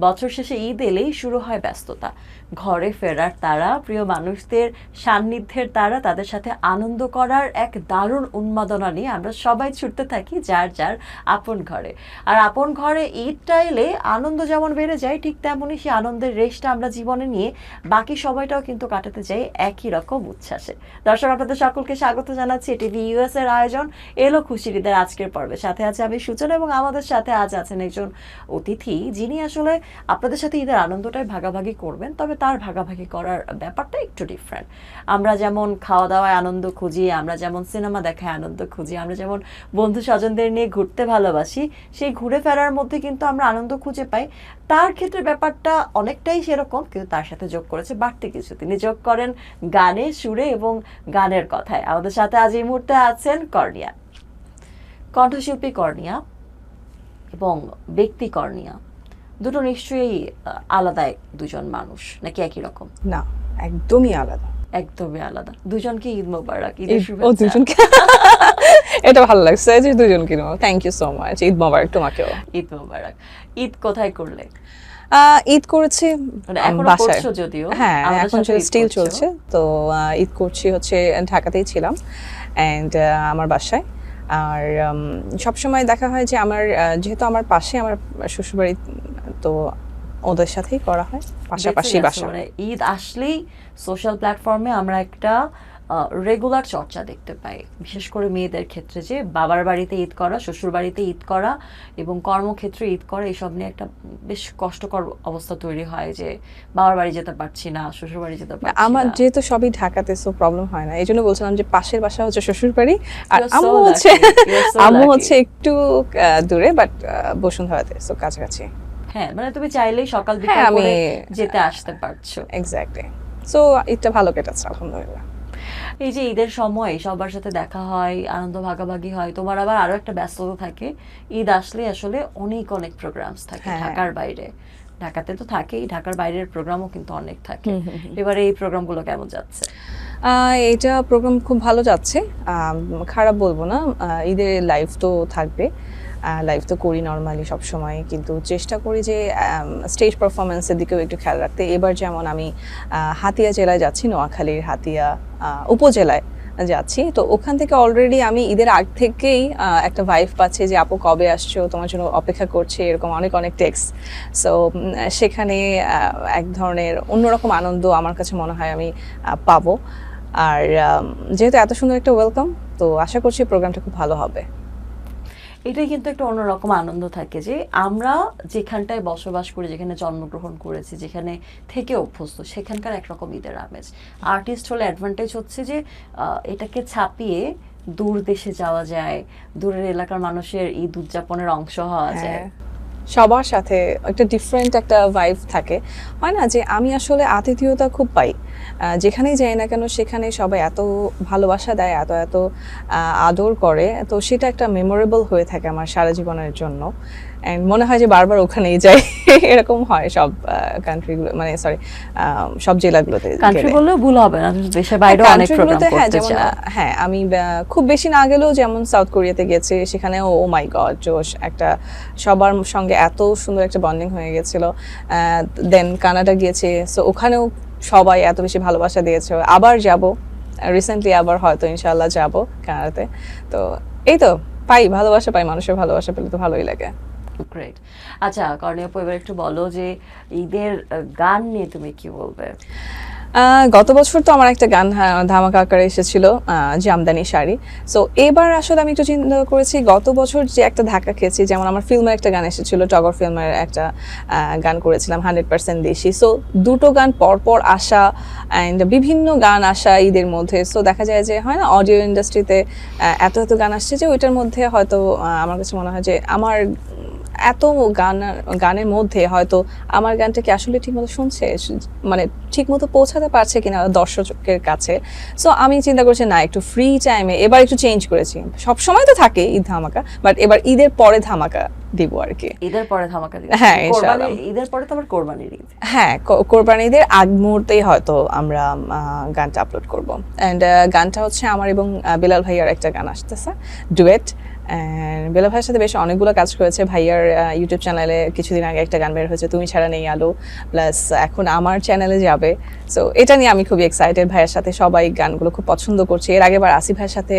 বছর শেষে ঈদ এলেই শুরু হয় ব্যস্ততা, ঘরে ফেরার তাড়া, প্রিয় মানুষদের সান্নিধ্যের তাড়া, তাদের সাথে আনন্দ করার এক দারুণ উন্মাদনা নিয়ে আমরা সবাই ছুটতে থাকি যার যার আপন ঘরে। আর আপন ঘরে ঈদটা এলে আনন্দ যেমন বেড়ে যায়, ঠিক তেমনই সেই আনন্দের রেশটা আমরা জীবনে নিয়ে বাকি সময়টাও কিন্তু কাটাতে চাই একই রকম উচ্ছ্বাসে। দর্শক, আপনাদের সকলকে স্বাগত জানাচ্ছি টিভি ইউএস এর আয়োজন এলো খুশির ঈদের আজকের পর্বে। সাথে আছে আমি সূচনা এবং আমাদের সাথে আজ আছেন একজন অতিথি যিনি আসলে আপনাদের সাথে ঈদের আনন্দটাই ভাগাভাগি করবেন, তবে তার ভাগাভাগি করার ব্যাপারটা একটু ডিফারেন্ট। আমরা যেমন খাওয়া দাওয়ায় আনন্দ খুঁজি, আমরা যেমন সিনেমা দেখায় আনন্দ খুঁজি, আমরা যেমন বন্ধু স্বজনদের নিয়ে ঘুরতে ভালোবাসি, সেই ঘুরে ফেরার মধ্যে কিন্তু আমরা আনন্দ খুঁজে পাই। তার ক্ষেত্রে ব্যাপারটা অনেকটাই সেরকম, কিন্তু তার সাথে যোগ করেছে বাড়তি কিছু। তিনি যোগ করেন গানে, সুরে এবং গানের কথায়। আমাদের সাথে আজ এই মুহূর্তে আছেন কর্নিয়া, কণ্ঠশিল্পী কর্নিয়া এবং ব্যক্তি কর্নিয়া। দুটো নিশ্চয়ই আলাদা দুজন মানুষ, নাকি একই রকম? না, একদমই আলাদা। একদমই আলাদা। দুজনকে ঈদ মোবারক, ঈদের ও শুভেচ্ছা। দুজনকে এটা ভালো লাগছে যে দুজনকে no, thank you so much. Eid মোবারক তোমাকেও। ঈদ মোবারক। ঈদ কোথায় করলে? ঈদ করেছি মানে এখনো বাসায়। করছো যদিও। হ্যাঁ, আমাদের এখন সাথে ঈদ স্টিল করছো। চলছে। তো ঈদ করছি হচ্ছে ঢাকাতেই ছিলাম অ্যান্ড আমার বাসায়। আর সবসময় দেখা হয় যে আমার যেহেতু আমার পাশে আমার শ্বশুরবাড়ি, তো ওদের সাথেই করা হয় পাশাপাশি দেখতে বাসা। গেছো, মানে ঈদ আসলেই সোশ্যাল প্ল্যাটফর্মে আমরা একটা রেগুলার চর্চা দেখতে পাই, বিশেষ করে মেয়েদের ক্ষেত্রে, যে বাবার বাড়িতে ঈদ করা, শ্বশুর বাড়িতে ঈদ করা এবং কর্মক্ষেত্রে ঈদ করা, এইসব নিয়ে একটা বেশ কষ্টকর অবস্থা তৈরি হয় যে বাবার বাড়ি যেতে পারছি না, শ্বশুর বাড়ি যেতে পারছি আমার না। যেহেতু সবই ঢাকাতে, সো প্রবলেম হয় না। এই জন্য বলছিলাম যে পাশের বাসা হচ্ছে শ্বশুর বাড়ি, আর You're so আম্মু হচ্ছে lucky. You're so আম্মু lucky. হচ্ছে একটু দূরে, বাট বসুন্ধরাতে, সো কাছাকাছি। হ্যাঁ, মানে তুমি চাইলেই সকাল হ্যাঁ, বিকাল আমি করে যেতে আসতে পারছো। এক্স্যাক্টলি। সো ঈদটা ভালো কেটেছে আলহামদুলিল্লাহ। এই যে ঈদের সময় সবার সাথে দেখা হয়, আনন্দ ভাগাভাগি হয়, তোমার আবার আরো একটা ব্যস্ততা থাকে। ঈদ আসলে আসলে অনেক অনেক প্রোগ্রামস থাকে হ্যাঁ। ঢাকার বাইরে। ঢাকাতে তো থাকেই, ঢাকার বাইরের প্রোগ্রামও কিন্তু অনেক থাকে। এবারে এই প্রোগ্রামগুলো কেমন যাচ্ছে? এটা প্রোগ্রাম খুব ভালো যাচ্ছে, খারাপ বলবো না। ঈদের লাইভ তো থাকবে, লাইভ তো করি নর্মালি সবসময়, কিন্তু চেষ্টা করি যে স্টেজ পারফরমেন্সের দিকেও একটু খেয়াল রাখতে। এবার যেমন আমি হাতিয়া জেলায় যাচ্ছি, নোয়াখালীর হাতিয়া উপজেলায় যাচ্ছি। তো ওখান থেকে অলরেডি আমি ঈদের আগ থেকেই একটা ভাইব পাচ্ছি যে আপু কবে আসছো, তোমার জন্য অপেক্ষা করছে, এরকম অনেক অনেক টেক্সট। সো সেখানে এক ধরনের অন্যরকম আনন্দ আমার কাছে মনে হয় আমি পাবো। আর যেহেতু এত সুন্দর একটা ওয়েলকাম, তো আশা করছি প্রোগ্রামটা খুব ভালো হবে। এটাই কিন্তু একটা অন্যরকম আনন্দ থাকে যে আমরা যেখানটায় বসবাস করি, যেখানে জন্মগ্রহণ করেছি, যেখানে থেকে অভ্যস্ত, সেখানকার একরকম ঈদের আমেজ। আর্টিস্ট হলে অ্যাডভান্টেজ হচ্ছে যে এটাকে ছাপিয়ে দূর দেশে যাওয়া যায়, দূরের এলাকার মানুষের ঈদ উদযাপনের অংশ হওয়া যায়। সবার সাথে একটা ডিফারেন্ট একটা ভাইব থাকে, হয় না? যে আমি আসলে আতিথেয়তা খুব পাই, যেখানেই যাই না কেন সেখানে সবাই এত ভালোবাসা দেয়, এত এত আদর করে, তো সেটা একটা মেমোরেবল হয়ে থাকে আমার সারা জীবনের জন্য। অ্যান্ড মনে হয় যে বারবার ওখানেই যাই এরকম হয় সব কান্ট্রিগুলো, মানে সরি সব জেলাগুলোতে। কান্ট্রি বললেও ভুল হবে না, দেশের বাইরেও অনেক প্রোগ্রাম হ্যাঁ, করতে যেমন চাও। হ্যাঁ, আমি খুব বেশি না গেলেও যেমন সাউথ কোরিয়াতে গেছি, সেখানেও ও মাই গড জোশ, একটা সবার সঙ্গে এত সুন্দর একটা বন্ডিং হয়ে গেছিল। দেন কানাডা গিয়েছি, সো ওখানেও সবাই এত বেশি ভালোবাসা দিয়েছে। আবার যাব রিসেন্টলি, আবার হয়তো ইনশাআল্লাহ যাব কানাডাতে। তো এই তো পাই ভালোবাসা, পাই মানুষের ভালোবাসা পেলে তো ভালোই লাগে। গ্রেট। আচ্ছা কর্নিয়া, এবার একটু বলো যে ঈদের গান নিয়ে তুমি কি বলবে? গত বছর তো আমার একটা গান ধামাকা আকারে এসেছিল, জামদানি শাড়ি। সো এবার আসলে আমি একটু চিন্তা করেছি, গত বছর যে একটা ধাক্কা খেয়েছি, যেমন আমার ফিল্মের একটা গান এসেছিল, টগর ফিল্মের একটা গান করেছিলাম 100% দেশি। সো দুটো গান পরপর আসা অ্যান্ড বিভিন্ন গান আসা ঈদের মধ্যে, সো দেখা যায় যে হয় না অডিও ইন্ডাস্ট্রিতে এত এত গান আসছে যে ওইটার মধ্যে হয়তো আমার কাছে মনে হয় যে আমার এত গানের মধ্যে হয়তো আমার গানটাকে আসলে ঠিকমতো শুনছে, মানে ঠিকমতো পৌঁছাতে পারছে কিনা দর্শকের কাছে। সো আমি চিন্তা করছি না, একটু ফ্রি টাইমে এবার একটু চেঞ্জ করেছি। সবসময় তো থাকে ঈদ ধামাকা, বাট এবার ঈদের পরে ধামাকা দিব আর কি। ঈদের পরে ধামাকা দিব? হ্যাঁ, ইনশাআল্লাহ। ঈদের পরে তো আবার কোরবানির ঈদ। হ্যাঁ, কোরবানির ঈদের আগ মুহূর্তেই হয়তো আমরা গানটা আপলোড করব। অ্যান্ড গানটা হচ্ছে আমার এবং বিলাল ভাইয়ার একটা গান আসতেছে, ডুয়েট। অ্যান্ড বেলা ভাইয়ের সাথে বেশ অনেকগুলো কাজ করেছে। ভাইয়ার ইউটিউব চ্যানেলে কিছুদিন আগে একটা গান বের হয়েছে, তুমি ছাড়া নেই আলো, প্লাস এখন আমার চ্যানেলে যাবে। সো এটা নিয়ে আমি খুবই এক্সাইটেড। ভাইয়ের সাথে সবাই গানগুলো খুব পছন্দ করছে। এর আগেবার আসিফ ভাইয়ের সাথে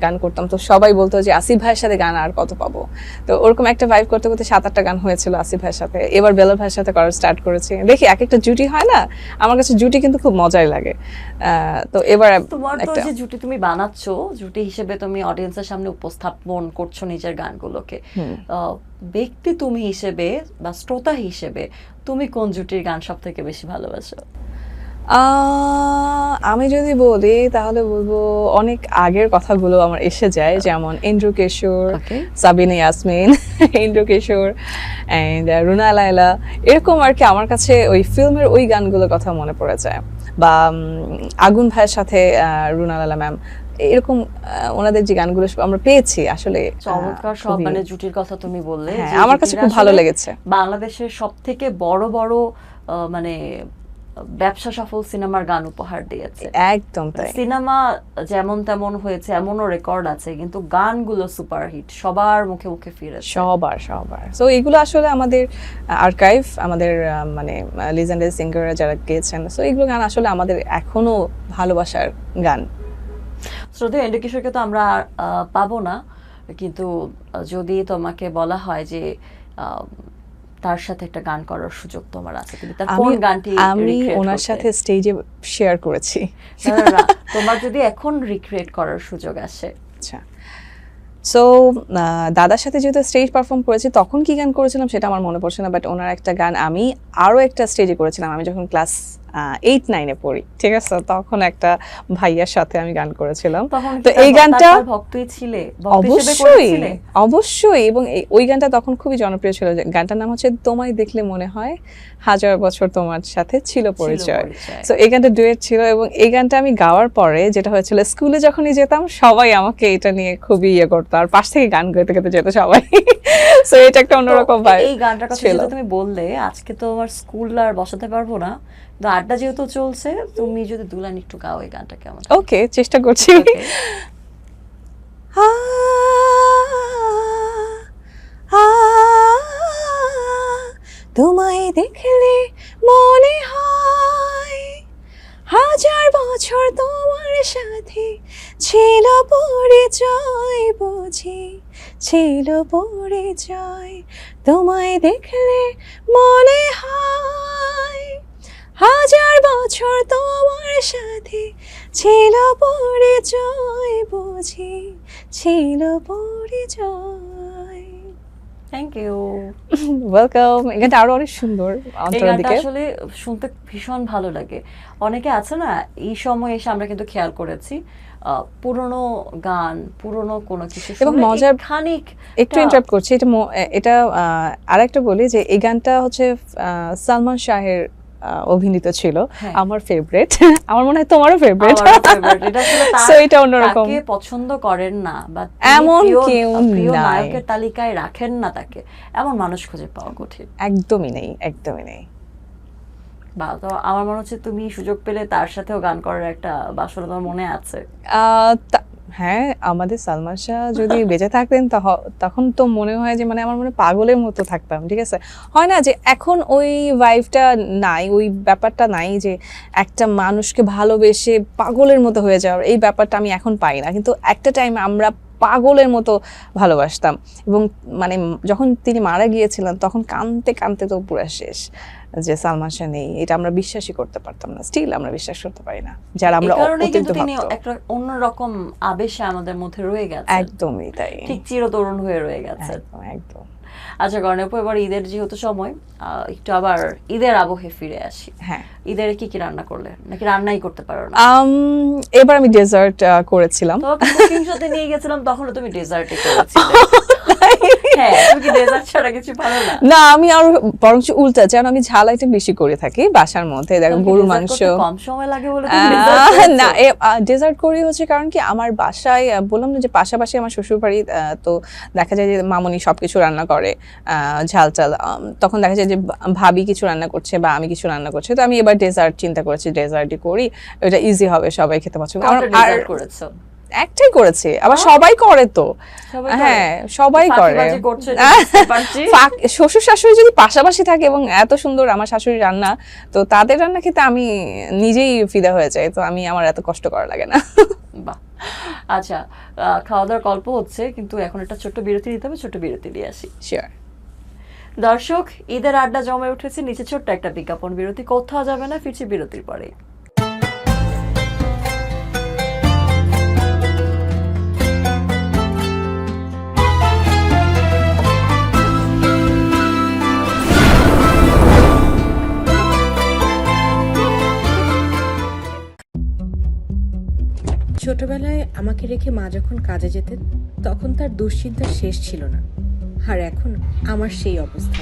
গান করতাম, তো সবাই বলতো যে আসিফ ভাইয়ের সাথে গান আর কত পাবো। তো ওরকম একটা ভাইব করতে করতে 7-8টা গান হয়েছিল আসিফ ভাইয়ের সাথে। এবার বেলা ভাইয়ের সাথে করা স্টার্ট করেছি। দেখি এক একটা জুটি হয় না, আমার কাছে জুটি কিন্তু খুব মজাই লাগে। তো এবার তোমার তো একটা যে জুটি তুমি বানাচ্ছ, জুটি হিসেবে তুমি অডিয়েন্সের সামনে উপস্থাপন করছো নিজের গানগুলোকে, ব্যক্তি তুমি হিসেবে বা শ্রোতা হিসেবে তুমি কোন জুটির গান সব থেকে বেশি ভালোবাসো? আমি যদি বলি তাহলে বলবো অনেক আগের কথাগুলো আমার এসে যায়, যেমন ইন্দ্র কিশোর, Okay. Sabina Yasmin, Indra Kishore and Runa Laila, এরকম আর কি। আমার কাছে ওই ফিল্মের ওই গানগুলোর কথা মনে পড়ে যায়। বা আগুন ভাইয়ের সাথে রুনা লায়লা ম্যাম, এরকম ওনাদের যে গানগুলো আমরা পেয়েছি আসলে চমৎকার সব খুবই- মানে জুটির কথা তুমি বললে, হ্যাঁ, যে আমার কাছে জুটিরা খুব ভালো আসলে লেগেছে। বাংলাদেশের সব থেকে বড় বড় মানে ব্যবসা সফল সিনেমার গান উপহার দিয়েছে। একদম তাই। সিনেমা যেমন তেমন হয়েছে, এমনও রেকর্ড আছে, কিন্তু গানগুলো সুপারহিট, সবার মুখে মুখে ফিরেছে। সবার সো এগুলো আসলে আমাদের আর্কাইভ, আমাদের মানে লিজেন্ডারি সিঙ্গাররা যারা গেয়েছেন, সো এগুলো গান আসলে আমাদের এখনো ভালোবাসার গান। শ্রদ্ধেয় এন্ড্রু কিশোরকে তো আমরা পাবো না, কিন্তু যদি তোমাকে বলা হয় যে তার সাথে একটা গান করার সুযোগ তোমার আছে, তুমি তার কোন গানটি আমি recreate ওনার করতে? সাথে স্টেজে শেয়ার করেছি। না, তোমার যদি এখন রিক্রিয়েট করার সুযোগ আসে? আচ্ছা, সো দাদার সাথে যেহেতু স্টেজ পারফর্ম করেছি, তখন কি গান করেছিলাম সেটা আমার মনে পড়ছে না, বাট ওনার একটা গান আমি আরও একটা স্টেজে করেছিলাম। আমি যখন ক্লাস 8-9-এ পড়ি, ঠিক আছে, তখন একটা ভাইয়ার সাথে আমি গান করেছিলাম। তখন তো এই গানটা ভক্তই ছিলে, ভক্ত হিসেবে অবশ্যই করেছিলে? অবশ্যই, এবং ওই গানটা তখন খুবই জনপ্রিয় ছিল। গানটার নাম হচ্ছে তোমায় দেখলে মনে হয় হাজার বছর তোমার সাথে ছিল পরিচয়। সো এই গানটা ডুয়েট ছিল, এবং এই গানটা আমি গাওয়ার পরে যেটা হয়েছিল, স্কুলে যখনই যেতাম সবাই আমাকে এটা নিয়ে খুবই ইয়ে করতো, আর পাশ থেকে গান গাইতে গাইতে যেত সবাই। সো এটা একটা অন্যরকম ভাইব এই গানটার কথা ছিল। যেটা তুমি বললে, আজকে তো আমার স্কুল আর বসাতে পারবো না, কিন্তু আড্ডা যেহেতু চলছে, তুমি যদি দুলান একটু গাও এই গানটা, কেমন? ওকে, চেষ্টা করছি। Okay. আ আ তোমায় দেখলে মনে হয় হাজার বছর তোমার সাথে ছিল পরিচয়, বুঝি ছিল পরিচয়। তোমায় দেখলে মনে হয় হাজার বছর তোমার সাথে ছিল পরিচয়, বুঝি ছিল পরিচয়। Thank you. ওয়েলকাম। এটা আরো অনেক সুন্দর এই অন্তরের গানটা দিকে। আসলে শুনতে ভীষণ ভালো লাগে। অনেকে আছে না, এই সময় এসে আমরা কিন্তু খেয়াল করেছি পুরনো গান, পুরনো কোনো কিছু এবং শুনলে মজার খানিক একটু ইন্টারাপ্ট করছি, এটা আরেকটা বলি যে এই গানটা হচ্ছে সালমান শাহের অভিনীত ছিল। হ্যাঁ। আমার ফেভারিট, আমার মনে হয় তোমারও ফেভারিট। আমারও favorite। এটা আসলে সো এটা অন্যরকম। তাকে পছন্দ করেন না বা এমন কেউ প্রিয় নাই। নায়কের তালিকায় রাখেন না তাকে, এমন মানুষ খুঁজে পাওয়া কঠিন। একদমই নেই, একদমই নেই। বা তো আমার মনে হচ্ছে তুমি সুযোগ পেলে তার সাথেও গান করার একটা বাসনা তোমার মনে আছে। হ্যাঁ, আমাদের সালমান শাহ যদি বেঁচে থাকতেন তখন তো মনে হয় যে মানে আমার মনে পাগলের মতো থাকতাম, ঠিক আছে। হয় না যে এখন ওই ভাইবটা নাই, ওই ব্যাপারটা নাই যে একটা মানুষকে ভালোবেসে পাগলের মতো হয়ে যাওয়ার, এই ব্যাপারটা আমি এখন পাই না। কিন্তু একটা টাইম আমরা পাগলের মতো ভালোবাসতাম, এবং মানে যখন তিনি মারা গিয়েছিলেন তখন কাঁদতে কাঁদতে তো পুরো শেষ, যে সালমান শাহ নেই, এটা আমরা বিশ্বাসই করতে পারতাম না। স্টিল আমরা বিশ্বাস করতে পারি না, যারা আমরা এই কারণেই অতীত কিন্তু তিনি ভাবতো। একটা অন্যরকম আবেশে আমাদের মধ্যে রয়ে গেছে, একদমই তাই, ঠিক চিরতরুণ হয়ে রয়ে গেছে। একদম একদম। আচ্ছা গণেপু, এবার ঈদের যেহেতু সময়, একটু আবার ঈদের আবহে ফিরে আসি। হ্যাঁ, ঈদের কি কি রান্না করলে, নাকি রান্নাই করতে পারো না? এবার আমি ডেজার্ট করেছিলাম। তোমাকে কুকিং শোতে নিয়ে গেছিলাম, তখন তুমি ডেজার্টই করেছিলে। হ্যাঁ, তুমি কি ডেজার্ট ছাড়া কিছু পারো না? না, আমি আরো বরঞ্চ উল্টা, যেন আমি ঝাল আইটেম বেশি করে থাকি বাসার মধ্যে। দেখো, তোমার কি গরু dessert মাংস। করতে কম সময় লাগে বলে তুমি dessert করেছো? না, ডেজার্ট করি হচ্ছে কারণ কি আমার বাসায় বললাম না যে পাশাপাশি আমার শ্বশুর বাড়ি, তো দেখা যায় যে মামনি সবকিছু রান্না করে, ঝাল চাল। তখন দেখা যায় যে ভাবি কিছু রান্না করছে বা আমি কিছু রান্না করছি, তো আমি এবার ডেজার্ট চিন্তা করেছি, ডেজার্টই করি, এটা ইজি হবে, সবাই খেতে পছন্দ করে। কোনটা dessert করেছো? একটাই করেছি, আবার সবাই করে তো। সবাই করে? হ্যাঁ সবাই করে। ফাঁকিবাজি করছো এটা বুঝতে পারছি। শ্বশুর শাশুড়ি যদি পাশাপাশি থাকে এবং এত সুন্দর আমার শাশুড়ি রান্না, তো তাদের রান্না খেতে আমি নিজেই ফিদা হয়ে যাই, তো আমার এত কষ্ট করা লাগে না। বাহ, আচ্ছা, খাওয়া দাওয়ার গল্প হচ্ছে, কিন্তু এখন একটা ছোট্ট বিরতি নিতে হবে, ছোট্ট বিরতি দিয়ে আসি। শিওর। দর্শক, ঈদের আড্ডা জমে উঠেছে, নিচে ছোট্ট একটা বিজ্ঞাপন বিরতি, কোথাও যাবে না, ফিরছি বিরতির পরে। ছোটবেলায় আমাকে রেখে মা যখন কাজে যেতেন তখন তার দুশ্চিন্তার শেষ ছিল না, আর এখন আমার সেই অবস্থা।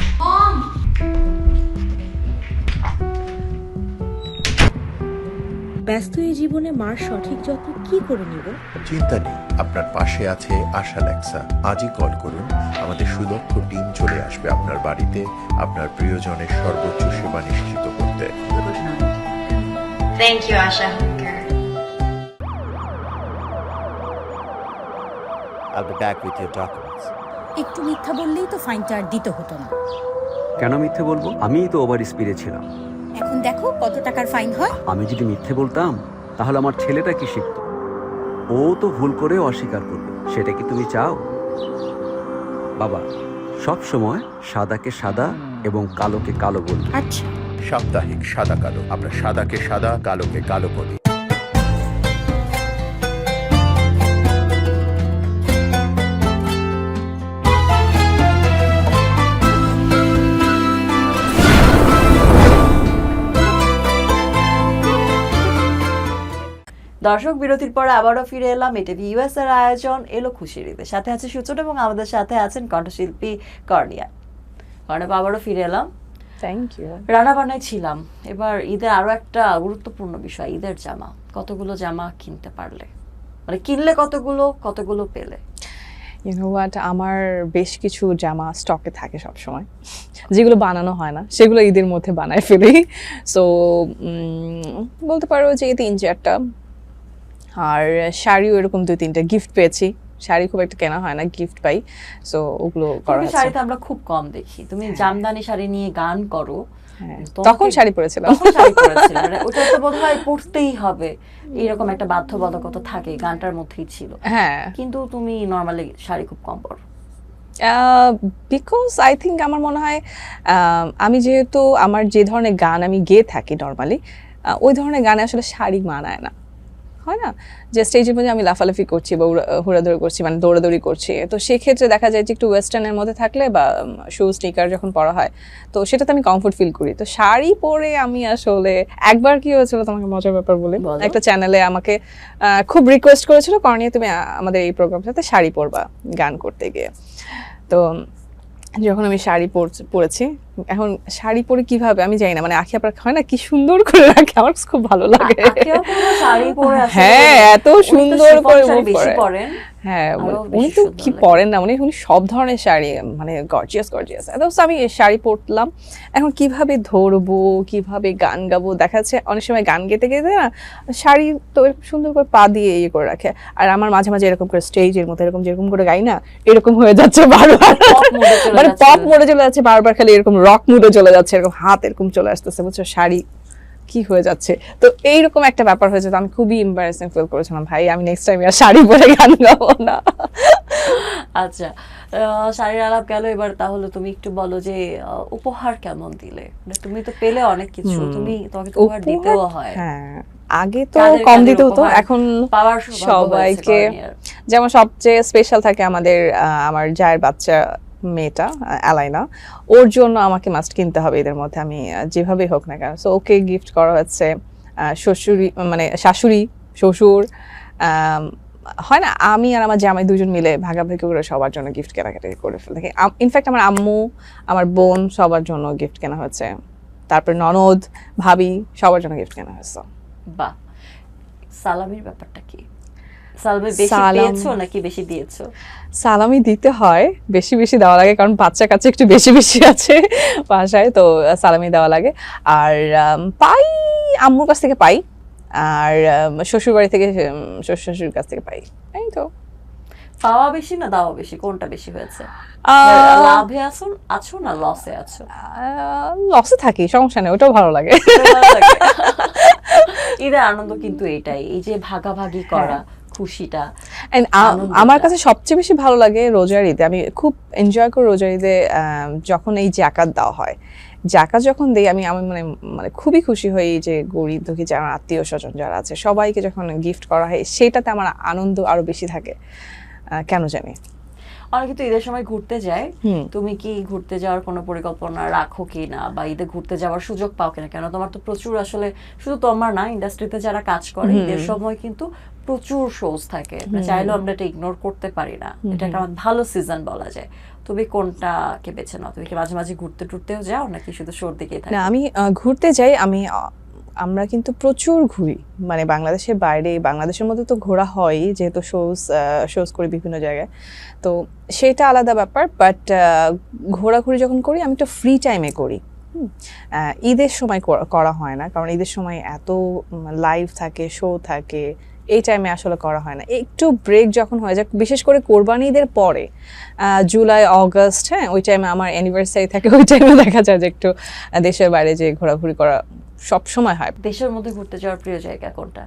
ব্যস্ত এই জীবনে মার সঠিক যত্ন কি করে নিব? চিন্তা নেই, আপনার পাশে আছে আশা লেক্সা। আজই কল করুন, আমাদের সুদক্ষ টিম চলে আসবে আপনার বাড়িতে আপনার প্রিয়জনের সর্বোচ্চ সেবা নিশ্চিত করতে। Thank you, Asha Hunker. I'll be back with your documents. একটু মিথ্যা বললেই তো ফাইনটা আর দিতে হতো না। কেন মিথ্যে বলবো? আমিই তো ওভার স্পিডে ছিলাম। এখন দেখো কত টাকার ফাইন হয়। আমি যদি মিথ্যে বলতাম তাহলে আমার ছেলেটা কি শিখতো? ও তো ভুল করেও অস্বীকার করবে, সেটা কি তুমি চাও? বাবা সব সময় সাদাকে সাদা এবং কালোকে কালো বলবে। আচ্ছা, সাপ্তাহিক সাদা কালো, আমরা সাদাকে সাদা, কালোকে কালো বলি। দর্শক, বিরতির পর আবারও ফিরে এলাম। এটা ইউএস এর আয়োজন এলো খুশির ঈদের, সাথে আছে সূচনা এবং আমাদের সাথে আছেন কণ্ঠশিল্পী কর্নিয়া। কর্নিয়া, আবারও ফিরে এলাম। Thank you. রান্না বান্নায় ছিলাম, এবার ঈদের আরো একটা গুরুত্বপূর্ণ বিষয়, ঈদের জামা। কতগুলো জামা কিনতে পারলে, মানে কিনলে কতগুলো, কতগুলো পেলে? ইউ নো হোয়াট, আমার বেশ কিছু জামা স্টকে থাকে সব সময়, যেগুলো বানানো হয় না, সেগুলো ঈদের মধ্যে বানায় ফেলি। সো বলতে পারো যে 3-4টা, আর শাড়িও এরকম 2-3টা গিফট পেয়েছি। শাড়ি খুব একটা কেনা হয় না, গিফট পাই, সো ওগুলো করা তুমি হচ্ছে। শাড়িতে আমরা খুব কম দেখি, তুমি জামদানি শাড়ি নিয়ে গান করো। হ্যাঁ, তোমাকে- তখন শাড়ি পরেছিলাম। তখন শাড়ি পরেছিলে, মানে ওটা তো বোধহয় পরতেই হবে, এরকম একটা বাধ্যবাধকতা থাকে, গানটার মধ্যেই ছিল। হ্যাঁ, কিন্তু তুমি নর্মালি শাড়ি খুব কম পরো। বিকজ আই থিঙ্ক আমার মনে হয় আমি যেহেতু আমার যে ধরনের গান আমি গেয়ে থাকি নর্মালি, ওই ধরনের গানে আসলে শাড়ি মানায় না, হয় না? যে স্টেজের মধ্যে আমি লাফালাফি করছি বা হুড়াদৌড়ি করছি, মানে দৌড়াদৌড়ি করছি, তো সেক্ষেত্রে দেখা যায় যে একটু ওয়েস্টার্নের মধ্যে থাকলে বা শু স্নিকার যখন পরা হয়, তো সেটাতে আমি কমফোর্ট ফিল করি। তো শাড়ি পরে আমি আসলে একবার কি হয়েছিল তোমাকে মজার ব্যাপার বলি, বলো। একটা চ্যানেলে আমাকে খুব রিকোয়েস্ট করেছিল, কর্নিয়া তুমি আমাদের এই প্রোগ্রামের সাথে শাড়ি পরবা গান করতে গিয়ে। তো যখন আমি শাড়ি পরেছি, এখন শাড়ি পরে কিভাবে আমি জানি না, মানে আখি আপনার হয় না কি সুন্দর করে রাখে, আমার খুব ভালো লাগে। আকেও কোনো শাড়ি পরে আসলে হ্যাঁ, এত উনি তো সুন্দর শিফন করে শাড়ি move বেশি করে। পরেন। হ্যাঁ, আরো উনি বেশি তো সুন্দর কি লাগে। পরেন না, উনি সব ধরনের শাড়ি, মানে গর্জিয়াস। আমি শাড়ি পরলাম, এখন কিভাবে ধরবো, কিভাবে গান গাবো, দেখা যাচ্ছে অনেক সময় গান গেতে গেতে না শাড়ি তো এরকম সুন্দর করে পা দিয়ে ইয়ে করে রাখে, আর আমার মাঝে মাঝে এরকম করে স্টেজের মধ্যে এরকম যেরকম করে গাই না, এরকম হয়ে যাচ্ছে বারবার, Pop mode এ চলে মানে যাচ্ছে। পপ মোডে চলে যাচ্ছে বারবার, খালি এরকম রক মুডে চলে যাচ্ছে, এরকম হাত এরকম চলে আসতেছে, বুঝছো, শাড়ি কি হয়ে যাচ্ছে। তো এইরকম একটা ব্যাপার হয়েছে, তো আমি খুবই এম্বারেসিং ফিল করেছিলাম, ভাই আমি নেক্সট টাইম আর শাড়ি পরে গান গাবো না। আচ্ছা, শাড়ির আলাপ গেল, এবার তাহলে তুমি একটু বলো যে উপহার কেমন দিলে? মানে তুমি তো পেলে অনেক কিছু, তোমাকে তো উপহার দিতেও হয়। হ্যাঁ, আগে তো কাদের কম কাদের দিতে হতো, উপহার এখন পাওয়ার সৌভাগ্য সবাইকে, হয়েছে কর্নিয়ার। যেমন সবচেয়ে স্পেশাল থাকে আমাদের আমার জায়ের বাচ্চা মেয়েটা অ্যালাইনা, ওর জন্য আমাকে মাস্ট কিনতে হবে এদের মধ্যে, আমি যেভাবেই হোক না কেন। সো ওকে গিফট করা হচ্ছে, শ্বশুরি মানে শাশুড়ি শ্বশুর, হয় না, আমি আর আমার জামাই দুজন মিলে ভাগাভাগি করে সবার জন্য গিফট কেনাকাটি করে ফেলে থাকি। ইনফ্যাক্ট আমার আম্মু, আমার বোন সবার জন্য গিফট কেনা হয়েছে, তারপর ননদ, ভাবি সবার জন্য গিফট কেনা হয়েছে। বাহ, সালামির ব্যাপারটা কি? সালামি বেশি সালাম- পেয়েছো নাকি বেশি দিয়েছো? সালামি দিতে হয়, বেশি বেশি দেওয়া লাগে, কারণ বাচ্চা কাছে একটু বেশি বেশি আছে বাসায়, তো সালামি দেওয়া লাগে। আর পাই, আম্মুর কাছ থেকে পাই, আর শ্বশুরবাড়ি থেকে শ্বশুর শাশুড়ির কাছ থেকে পাই, এই তো। পাওয়া বেশি না দেওয়া বেশি, কোনটা বেশি হয়েছে? লাভে আছো না লসে আছো? লসে থাকি, সমস্যা নেই, ওটাও ভালো লাগে। ঈদের আনন্দ কিন্তু এটাই, এই যে ভাগাভাগি করা খুশিটা। আমার কাছে সবচেয়ে বেশি ভালো লাগে রোজার ঈদে, আমি খুব এনজয় করি রোজার ঈদে যখন এই জাকাত দেওয়া হয়। জাকাত যখন দিই আমি মানে খুবই খুশি হই, যে গরিব দুঃখী যারা আত্মীয় স্বজন যারা আছে সবাইকে যখন গিফট করা হয়, সেটাতে আমার আনন্দ আরো বেশি থাকে, কেন জানি। অনেকে তো ঈদের সময় ঘুরতে যায়, তুমি কি ঘুরতে যাওয়ার কোনো পরিকল্পনা রাখো কি না, বা ঈদে ঘুরতে যাওয়ার সুযোগ পাও কিনা? কেন তোমার তো প্রচুর, আসলে শুধু তোমার না, ইন্ডাস্ট্রিতে যারা কাজ করে ঈদের সময় কিন্তু প্রচুর শোজ থাকে, চাইলেও আমরা এটা ইগনোর করতে পারি না, এটা একটা ভালো সিজন বলা যায়। তুমি কোনটাকে বেছে নাও? তুমি কি মাঝে মাঝে ঘুরতে টুরতেও যাও নাকি শুধু শোর দিকেই থাকো? না, আমি ঘুরতে যাই। আমরা কিন্তু প্রচুর ঘুরি, মানে বাংলাদেশের বাইরে, বাংলাদেশের মধ্যে তো ঘোরা হয় যেহেতু শোজ করি বিভিন্ন জায়গায়, তো সেটা আলাদা ব্যাপার। বাট ঘোরাঘুরি যখন করি আমি একটু ফ্রি টাইমে করি। ঈদের সময় করা হয় না, কারণ ঈদের সময় এত লাইভ থাকে, শো থাকে, এই টাইমে আসলে করা হয় না। একটু ব্রেক যখন হয়ে যায়, বিশেষ করে কোরবানি ঈদের পরে, জুলাই আগস্ট, হ্যাঁ, ওই টাইমে আমার অ্যানিভার্সারি থাকে, ওই টাইমে দেখা যায় যে একটু দেশের বাইরে যে ঘোরাঘুরি করা সব সময় হয়। দেশের মধ্যে ঘুরতে যাওয়ার প্রিয় জায়গা কোনটা?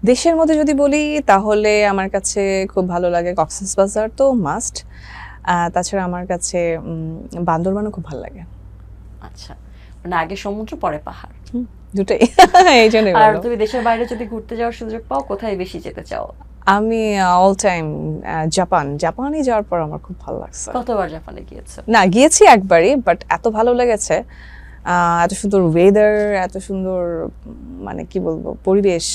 দেশের মধ্যে যদি বলি তাহলে আমার কাছে খুব ভালো লাগে কক্সবাজার, তো মাস্ট। তাছাড়া আমার কাছে বান্দরবানও খুব ভালো লাগে। আচ্ছা, মানে আগে সমুদ্র পরে পাহাড়, দুটোই। এই জন্য। আর তুমি দেশের বাইরে যদি ঘুরতে যাওয়ার সুযোগ পাও, কোথায় বেশি যেতে চাও? আমি অল টাইম জাপানে যাওয়ার পর আমার খুব ভালো লাগছে। কতবার জাপানে গিয়েছো? না, গিয়েছি একবারই, বাট এত ভালো লেগেছে, এত সুন্দর ওয়েদার, এত সুন্দর মানে কি বলবো পরিবেশ,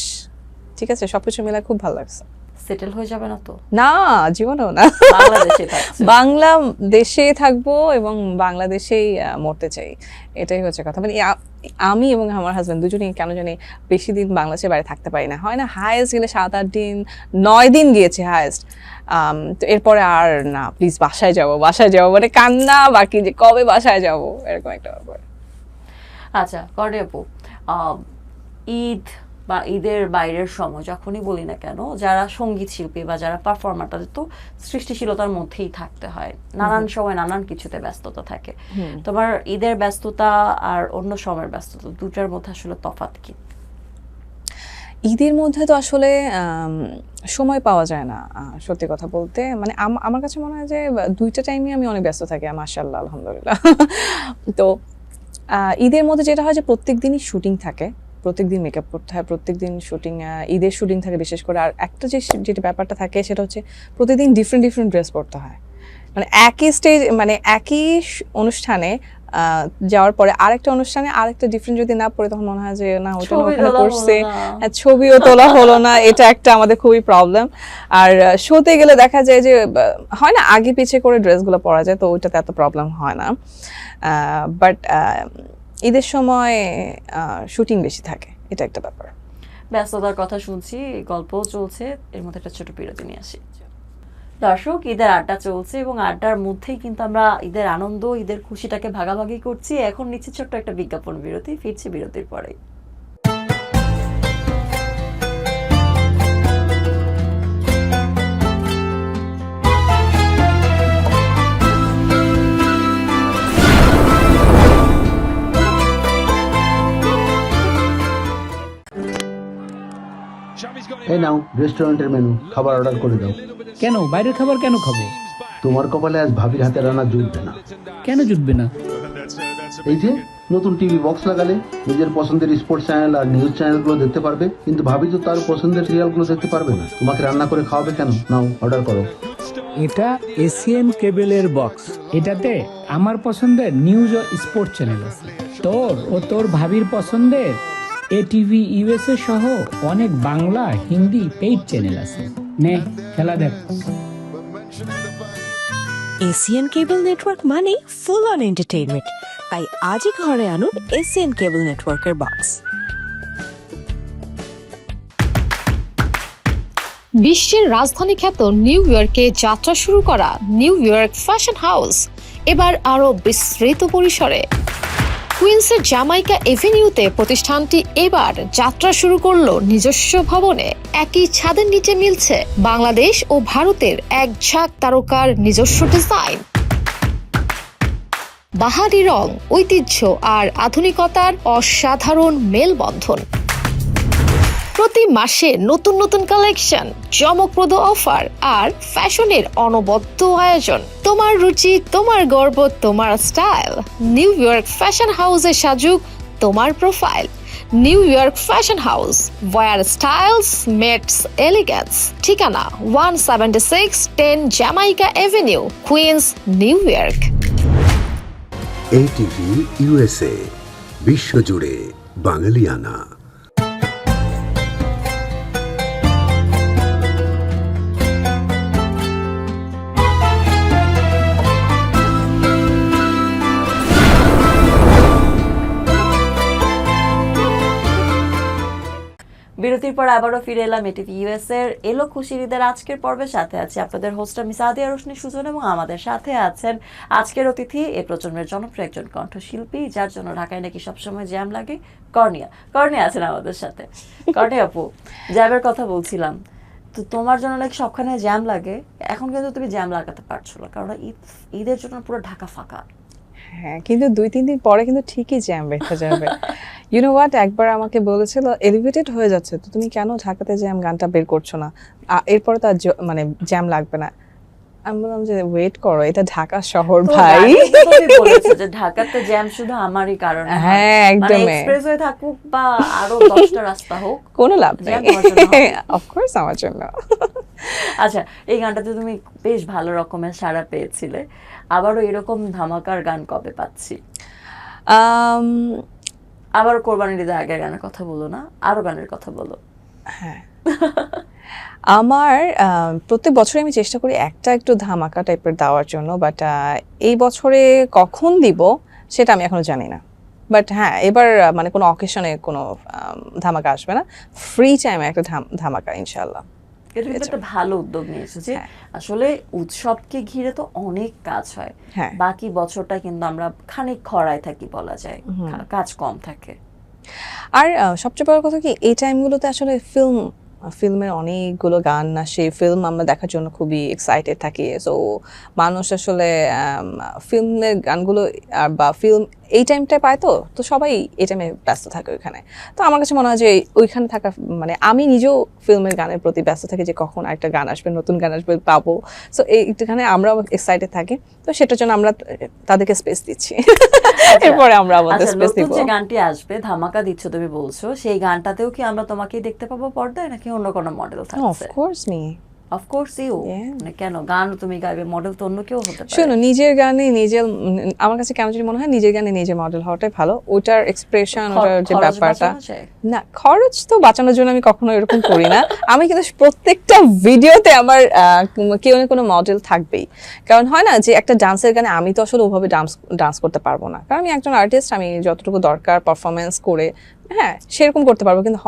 ঠিক আছে, সবকিছু মিলে খুব ভালো লাগছে। সেটেল হয়ে যাবে না তো? না, জীবনেও না। বাংলাদেশে থাকছো? বাংলাদেশে থাকবো এবং বাংলাদেশেই মরতে চাই, এটাই হচ্ছে কথা। মানে আমি এবং আমার হাজব্যান্ড দুজনেই কেন জানি বেশি দিন বাংলাদেশের বাইরে থাকতে পারি না, হয় না, হায়েস্ট গেলে 7-8 দিন, 9 দিন গিয়েছি হায়েস্ট। তো এরপরে আর না, প্লিজ বাসায় যাবো, মানে কান্না বাকি, যে কবে বাসায় যাবো, এরকম একটা ব্যাপার। আচ্ছা করে আপু, ঈদ বা ঈদের বাইরের সময় যখনই বলি না কেন, যারা সঙ্গীত শিল্পী বা যারা পারফর্মার, তাদের তো সৃষ্টিশীলতার মধ্যেই থাকতে হয়, নানান সময় নানান কিছুতে ব্যস্ততা থাকে। তোমার ঈদের ব্যস্ততা আর অন্য সময়ের ব্যস্ততা, দুটার মধ্যে আসলে তফাৎ কি? ঈদের মধ্যে তো আসলে সময় পাওয়া যায় না, সত্যি কথা বলতে। মানে আমার কাছে মনে হয় যে দুইটা টাইমে আমি অনেক ব্যস্ত থাকি, মাশাআল্লাহ, আলহামদুলিল্লাহ। তো ঈদের মধ্যে যেটা হয় যে প্রত্যেক দিনই শুটিং থাকে, প্রত্যেকদিন মেকআপ করতে হয়, প্রত্যেকদিন শুটিং, ঈদের শুটিং থাকে বিশেষ করে। আর একটা যেটা ব্যাপারটা থাকে সেটা হচ্ছে প্রতিদিন ডিফারেন্ট ড্রেস পরতে হয়, মানে একই স্টেজ, মানে একই অনুষ্ঠানে যাওয়ার পরে আরেকটা অনুষ্ঠানে আরেকটা ডিফারেন্ট যদি না পড়ে, তখন মনে হয় যে না, ওটা ওখানে পড়ছে, ছবিও তোলা হলো না, এটা একটা আমাদের খুবই প্রবলেম। আর শোতে গেলে দেখা যায় যে হয় না, আগে পিছে করে ড্রেসগুলো পরা যায়, তো ওইটাতে এত প্রবলেম হয় না। বাট ঈদের সময় শুটিং বেশি থাকে, এটা একটা ব্যাপার। ব্যস্ততার কথা শুনছি, গল্পও চলছে, এর মধ্যে একটা ছোট বিরতি নিয়ে আসি। দর্শক, ঈদের আড্ডা চলছে এবং আড্ডার মধ্যেই কিন্তু আমরা ঈদের আনন্দ, ঈদের খুশিটাকে ভাগাভাগি করছি। এখন নিচ্ছে ছোট্ট একটা বিজ্ঞাপন বিরতি, ফিরছি বিরতির পরেই। এই নাও রেস্টুরেন্টের মেনু, খাবার অর্ডার করে দাও। কেন বাইরের খাবার কেন খাবো? তোমার কপালে আজ ভাবির হাতে রান্না জুটবে না। কেন জুটবে না? এই যে নতুন টিভি বক্স লাগালে নিজের পছন্দের স্পোর্টস চ্যানেল আর নিউজ চ্যানেলগুলো দেখতে পারবে, কিন্তু ভাবি তো তার পছন্দের সিরিয়ালগুলো দেখতে পারবে না। তোমাকে রান্না করে খাওয়াবে কেন? নাও অর্ডার করো। এটা এশিয়ান কেবলের বক্স, এটাতে আমার পছন্দের নিউজ ও স্পোর্টস চ্যানেল আছে। তোর ও তোর ভাবির পছন্দের ATV USA সহ অনেক বাংলা হিন্দি পেইড চ্যানেল আছে। নে খেলা দেখ। এশিয়ান কেবল নেটওয়ার্ক মানে ফুল অন এন্টারটেইনমেন্ট, তাই আজই ঘরে আনুন এশিয়ান কেবল নেটওয়ার্কের বক্স। বিশ্বের রাজধানী খ্যাত নিউ ইয়র্কে যাত্রা শুরু করা নিউ ইয়র্ক ফ্যাশন হাউস এবার আরো বিস্তৃত পরিসরে। কুইন কুইন্সের জামাইকা এভিনিউতে প্রতিষ্ঠানটি এবার যাত্রা শুরু করলো নিজস্ব ভবনে। একই ছাদের নিচে মিলছে বাংলাদেশ ও ভারতের এক ঝাঁক তারকার নিজস্ব ডিজাইন, বাহারি রং, ঐতিহ্য আর আধুনিকতার অসাধারণ মেলবন্ধন। প্রতি মাসে নতুন নতুন কালেকশন, চমকপ্রদ অফার আর ফ্যাশনের অনবদ্য আয়োজন। তোমার রুচি, তোমার গর্ব, তোমার স্টাইল। নিউ ইয়র্ক ফ্যাশন হাউসে সাজুক তোমার profile. New York fashion house, where styles meets elegance. ঠিকানা 176 10 Jamaica avenue, Queens, New York. ATV USA, বিশ্বজুড়ে বাঙালিয়ানা। বিরতির পর আবারও ফিরে এলাম এটিভি ইউএস এর এলো খুশির ঈদের আজকের পর্বের সাথে আছে আপনাদের হোস্ট আমি সাদিয়া রোশনি সুজন, এবং আমাদের সাথে আছেন আজকের অতিথি এই প্রজন্মের জনপ্রিয় একজন কণ্ঠশিল্পী, যার জন্য ঢাকায় নাকি সবসময় জ্যাম লাগে, কর্নিয়া আছেন আমাদের সাথে। কর্নিয়া আপু, জ্যামের কথা বলছিলাম, তো তোমার জন্য নাকি সবখানে জ্যাম লাগে, এখন কিন্তু তুমি জ্যাম লাগাতে পারছো না কারণ ঈদের জন্য পুরো ঢাকা ফাঁকা। হ্যাঁ, কিন্তু 2-3 দিন পরে কিন্তু ঠিকই জ্যাম বেঁধে যাবে। ইউ নো হোয়াট, একবার আমাকে বলেছিল এলিভেটেড হয়ে যাচ্ছে, তো তুমি কেন ঢাকাতে জ্যাম গানটা বের করছো না, এরপরে তো মানে জ্যাম লাগবে না। আমি বললাম যে ওয়েট করো, এটা ঢাকা শহর ভাই। বলেছে যে ঢাকাতে জ্যাম শুধু আমারই কারণে। হ্যাঁ, একদম। এক্সপ্রেসওয়ে থাকুক বা আরো 10টা রাস্তা হোক, কোনো লাভ নেই। অফ কোর্স আমার জন্য। আচ্ছা, এই গানটাতে তুমি বেশ ভালো রকমের সাড়া পেয়েছিলে, আবারও এরকম ধামাকার গান কবে পাচ্ছি? আবার কোরবানির ঈদের আগের গানের কথা বলো না, আরো গানের কথা বলো। হ্যাঁ, আমার প্রত্যেক বছরে আমি চেষ্টা করি একটা একটু ধামাকা টাইপের দেওয়ার জন্য, বাট এই বছরে কখন দিব সেটা আমি এখনো জানি না। বাট হ্যাঁ, এবার মানে কোনো অকেশনে কোনো ধামাকা আসবে না, ফ্রি টাইমে একটা ধামাকা ইনশাআল্লাহ। এটা কিন্তু একটা ভালো উদ্যোগ নিয়েছে যে আসলে উৎসবকে ঘিরে তো অনেক কাজ হয়, বাকি বছরটা কিন্তু আমরা খানিক খরায় থাকি বলা যায়, কাজ কম থাকে। আর সবচেয়ে বড় কথা কি, এই টাইমগুলোতে আসলে ফিল্মের অনেকগুলো গান আসে, ফিল্ম আমরা দেখার জন্য খুবই এক্সাইটেড থাকি। সো মানুষ আসলে ফিল্মের গানগুলো বা ফিল্ম এই টাইমটায় পায়, তো সবাই এই টাইমে ব্যস্ত থাকে ওইখানে। তো আমার কাছে মনে হয় যে ওইখানে থাকা, মানে আমি নিজেও ফিল্মের গানের প্রতি ব্যস্ত থাকি যে কখন একটা গান আসবে, নতুন গান আসবে, পাবো। সো এইখানে আমরাও এক্সাইটেড থাকি, তো সেটার জন্য আমরা তাদেরকে স্পেস দিচ্ছি। এরপরে আমরা আমাদের স্পেস দিব। যে গানটি আসবে, ধামাকা দিচ্ছ তুমি বলছো, সেই গানটাতেও কি আমরা তোমাকেই দেখতে পাবো পর্দায়, নাকি অন্য কোনো মডেল থাকবে? Of course me. Of course you. মানে কেন, গান তুমি গাইবে, মডেল তো অন্য কেউ হতে পারে। শোনো, নিজের গানে নিজের, আমার কাছে কেন জানি মনে হয় নিজের গানে নিজের মডেল হওয়াটাই ভালো। ওটার এক্সপ্রেশন, ওটার যে ব্যাপারটা, না খরচ তো বাঁচানোর জন্য আমি কখনো এরকম করি না। আমি কিন্তু প্রত্যেকটা ভিডিওতে আমার কেউ না কোনো মডেল থাকবেই, কারণ হয় না যে একটা ডান্সের গানে আমি তো আসলে ওভাবে ডান্স করতে পারবো না, কারণ আমি একজন আর্টিস্ট, আমি যতটুকু দরকার পারফরমেন্স করে হ্যাঁ সেরকম করতে পারবো, কিন্তু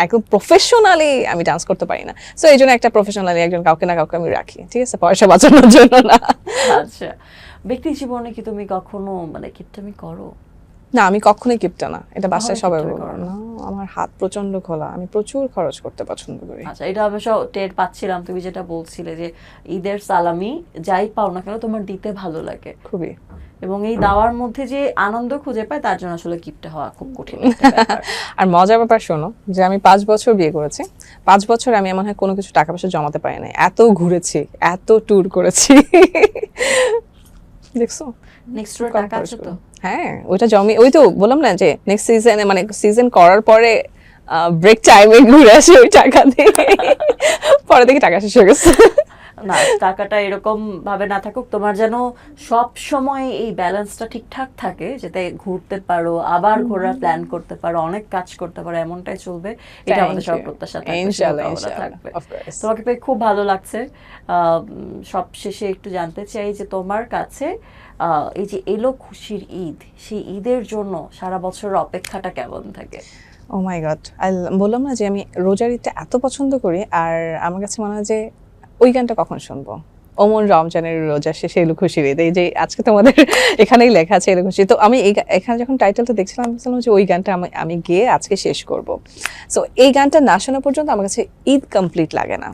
একদম প্রফেশনালি আমি ডান্স করতে পারি না। সো এই জন্য একটা প্রফেশনালি একজন কাউকে না কাউকে আমি রাখি, ঠিক আছে, পয়সা বাঁচানোর জন্য না। আচ্ছা, ব্যক্তি জীবনে কি তুমি কখনো মানে কিপটামি করো? না, আমি কখনোই কিপটা না, এটা বাসায় সবাই বলে না। আমার হাত প্রচন্ড খোলা, আমি প্রচুর খরচ করতে পছন্দ করি। আচ্ছা, এটা অবশ্য টের পাচ্ছিলাম, তুমি যেটা বলছিলে যে ঈদের সালামি যাই পাও না কেন তোমার দিতে ভালো লাগে খুবই, এবং এই দাওয়ার মধ্যে যে আনন্দ খুঁজে পায় তার জন্য আসলে কিপটা হওয়া খুব কঠিন। আর মজার ব্যাপার শোনো, যে আমি 5 বছর বিয়ে করেছি, 5 বছর আমি মনে হয় কোনো কিছু টাকা পয়সা জমাতে পারি না, এত ঘুরেছি, এত ট্যুর করেছি। দেখছো, নেক্সট ট্যুর টাকা আছে তো? হ্যাঁ, ওইটা জমি, ওই তো বললাম না যে নেক্সট সিজনে, মানে সিজন করার পরে ব্রেক টাইমে ঘুরে আসি ওই টাকা দিয়ে, পরে দেখি টাকা শেষ হয়ে গেছে। না, টাকাটা এরকম ভাবে না থাকুক, তোমার যেন সব সময় এই ব্যালেন্সটা ঠিকঠাক থাকে, যাতে ঘুরতে পারো, আবার ঘোরার প্ল্যান করতে পারো, অনেক কাজ করতে পারো, এমনটাই চলবে। এটা আমাদের সব প্রত্যাশা থাকবে, ইনশাআল্লাহ থাকবে। তোমাকে পেয়ে খুব ভালো লাগছে। সব শেষে একটু জানতে চাই যে তোমার কাছে এই যে এলো খুশির ঈদ, সেই ঈদের জন্য সারা বছর অপেক্ষাটা কেমন থাকে? ও মাই গড, বললাম না যে আমি রোজার ঈদটা এত পছন্দ করি, আর আমার কাছে মনে হয় যে ওই গানটা কখন শুনবো, ওমন রমজানের রোজা শেষে এলো খুশির ঈদ, এই যে আজকে তোমাদের এখানেই লেখা আছে এলো খুশি। তো আমি এখানে যখন টাইটেলটা দেখছিলাম আমি ভাবছিলাম যে ওই গানটা আমি গিয়ে আজকে শেষ করব। সো এই গানটা না শোনা পর্যন্ত আমার কাছে ঈদ কমপ্লিট লাগে না।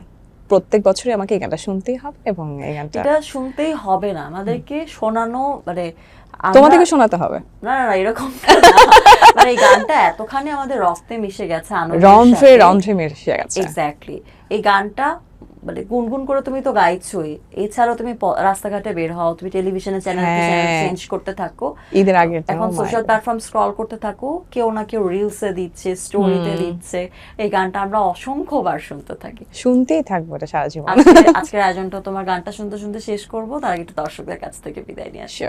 প্রত্যেক বছরই আমাকে এই গানটা শুনতেই হবে এবং এই গানটা এটা শুনতেই হবে না, আমাদেরকে শোনানো, মানে তোমাদেরকে শোনাতে হবে। না না না এরকম না। মানে এই গানটা এতখানি আমাদের রক্তে মিশে গেছে, রন্ধ্রে মিশে গেছে। এক্স্যাক্টলি। এই গানটা মানে গুনগুন করে তুমি তো গাইছোই, এছাড়াও তুমি রাস্তাঘাটে বের হও, তুমি টেলিভিশনে চ্যানেল চেঞ্জ করতে থাকো, ঈদের আগে এখন সোশ্যাল প্ল্যাটফর্ম স্ক্রল করতে থাকো, কেউ না কেউ রিলসে দিচ্ছে, স্টোরিতে দিচ্ছে, এই গানটা আমরা অসংখ্যবার শুনতে থাকি, শুনতেই থাকবো এটা সারা জীবন। আজকের আয়োজনটা তোমার গানটা শুনতে শুনতে শেষ করবো, তার আগে একটু দর্শকদের কাছ থেকে বিদায় নিয়ে আসি।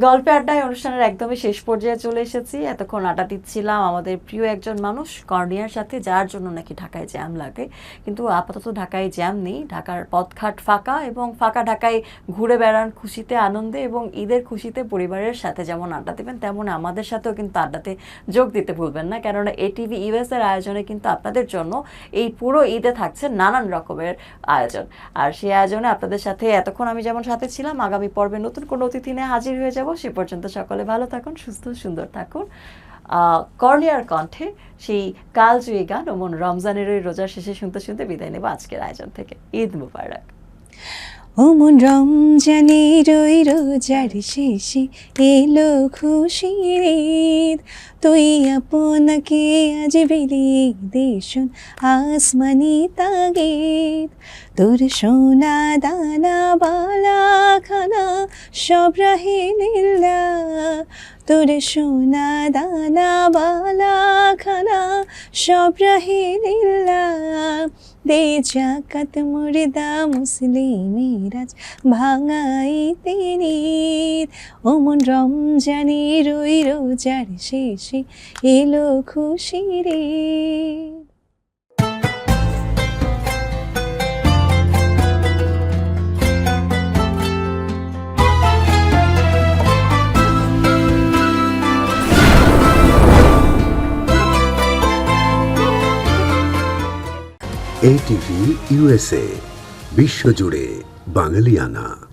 গল্পে আড্ডায় অনুষ্ঠানের একদমই শেষ পর্যায়ে চলে এসেছি। এতক্ষণ আড্ডা দিচ্ছিলাম আমাদের প্রিয় একজন মানুষ কর্নিয়ার সাথে, যার জন্য নাকি ঢাকায় জ্যাম লাগে, কিন্তু আপাতত ঢাকায় জ্যাম নেই, ঢাকার পথঘাট ফাঁকা, এবং ফাঁকা ঢাকায় ঘুরে বেড়ান খুশিতে আনন্দে, এবং ঈদের খুশিতে পরিবারের সাথে যেমন আড্ডা দেবেন তেমন আমাদের সাথেও কিন্তু আড্ডাতে যোগ দিতে ভুলবেন না, কেননা এটিভি ইউএস এর আয়োজনে কিন্তু আপনাদের জন্য এই পুরো ঈদে থাকছে নানান রকমের আয়োজন। আর সেই আয়োজনে আপনাদের সাথে এতক্ষণ আমি যেমন সাথে ছিলাম, আগামী পর্বে নতুন কোনো অতিথি নিয়ে হাজির হয়ে যাব। সে পর্যন্ত সকলে ভালো থাকুন, সুস্থ সুন্দর থাকুন। কর্নিয়ার কণ্ঠে সেই কালজয়ী গান ওমন রমজানের ওই রোজার শেষে শুনতে শুনতে বিদায় নেব আজকের আয়োজন থেকে। ঈদ মুবারক। ওমন রমজানের ওই রোজার শেষে এলো খুশির ঈদ, তুই আপনাকে আজ বিলিয়ে দেশুন আসমানি তাগিদ, তোর সোনা দানা বালা খানা সব রাহে লীলা, তোর সোনা দানা বালা খানা সব রাহে লীলা, দে জাকাত মুর্দা মুসলিমেরাজ ভাঙাই ঈদ, ওমন রমজানের ওই রোজার শেষে এলো খুশির ঈদ। ATV USA বিশ্বজুড়ে বাঙালিয়ানা।